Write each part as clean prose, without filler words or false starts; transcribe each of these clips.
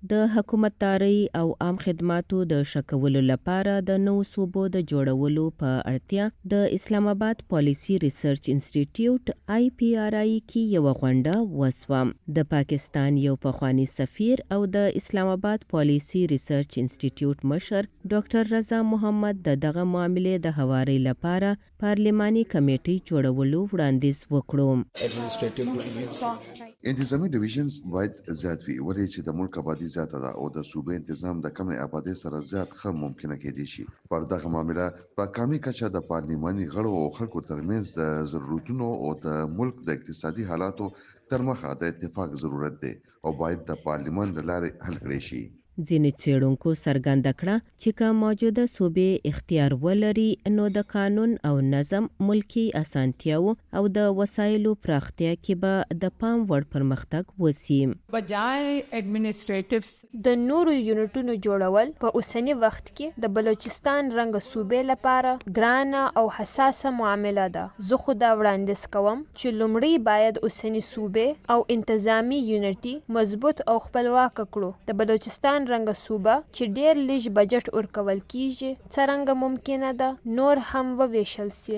د حکومتدارۍ او عام خدماتو د ښه کولو لپاره د نوو صوبو د جوړولو په اړتیا د اسلام آباد پالیسي ریسرچ انسټیټیوټ IPRI کې یوه غونډه وسوه. د پاکستان یو پخوانی سفیر او د اسلام آباد پالیسي ریسرچ انسټیټیوټ مشر ډاکټر رضا محمد دغه معاملې د هواري لپاره پارلماني کمیټې جوړولو وړاندیز وکړو. انتظامی ډیویژنز باید زیات وي ولې چې د ملک آبادي زیاته ده او د صوبې انتظام د کمې آبادۍ سره زیات ښه ممکنه کېدی شي. پر دغه معامله په قامي کچه د پارلماني غړو او خلکو ترمنځ د ضرورتونو او د ملک د اقتصادي حالاتو تر مخه د اتفاق ضرورت دی او باید د پارلمان له لارې حل کړی شي. ځینې څېړونکو څرګنده کړه چې که موجوده صوبې اختیار ولري نو د قانون او نظم، ملکي اسانتیاو او د وسایلو پراختیا کې به د پام وړ پرمختګ وسي. بجای ایڈمنسټریټیوز د نورو یونټونو جوړول په اوسني وخت کې د بلوچستان رنګ صوبې لپاره ګرانه او حساسه معامله ده. زه خو دا وړاندیز کوم چې لومړی باید اوسني صوبې او انتظامی یونټي مضبوط او خپلواک کړو. د بلوچستان رنګ صوبه چې ډیر لږ بجټ ورکول کیږي څرنګه ممکنه ده نور هم وویشل سي.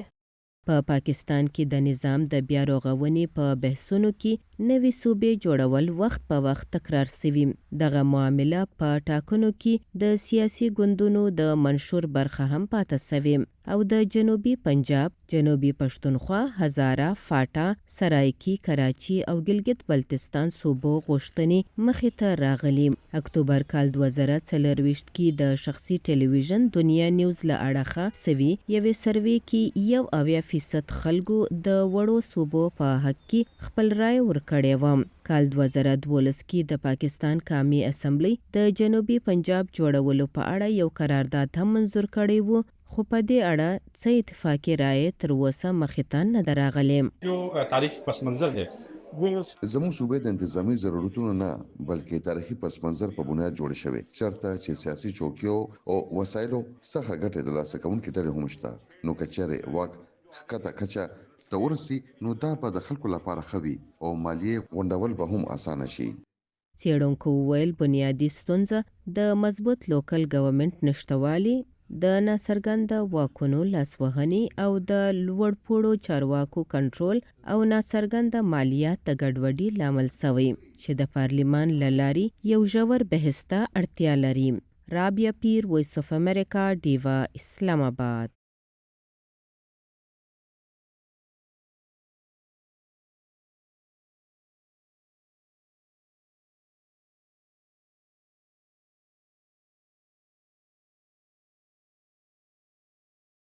په پاکستان کې د نظام د بیا رغونې په بحثونو کې نوې صوبې جوړول وخت په وخت تکرار سوي. دغه معامله په ټاکنو کې د سیاسي ګوندونو د منشور برخه هم پاته سوي او د جنوبي پنجاب، جنوبي پښتونخوا، هزاره، فاټا، سرایکي، کراچي او ګلګت بلتستان صوبو غوښتنې مخې ته راغلي. اکتوبر کال 2024 کې د شخصي ټلویزیون دنیا نیوز له اړخه سوي یوې سروې کې 90% خلکو د وړو صوبو په حق کې خپل رای ورکړی و. کال 2012 کې د پاکستان قومي اسمبلی د جنوبي پنجاب جوړولو په اړه یو قرارداد هم منظور کړی و، خو په دې اړه څه اتفاقي رایې تر اوسه مخې ته نه ده راغلې. جو تاریخ پس منظر ہے زموږ صوبې د انتظامی ضرورتونو نه بلکې تاریخي پس منظر په بنیاد جوړ شوی، چرته چې سیاسي چوکیو او وسایلو څخه ګټه ترلاسه کوونکې ډلې هم شته. نو که چېرې واک ښکته کچه ته ورسي نو دا به د خلکو لپاره ښه وي او مالیې غونډول به هم اسانه شي. څېړونکو وویل بنیادي ستونزه د مضبوط لوکل ګورنمنټ نشتوالي، د ناڅرګنده واکونو لاسوهنې او د لوړپوړو چارواکو کنټرول او ناڅرګنده مالیات د ګډوډۍ لامل شوی چې د پارلمان له لارې یو ژور بحث ته اړتیا لري. رابعه پیر، وایس آف امریکا، ډیوا، اسلام آباد.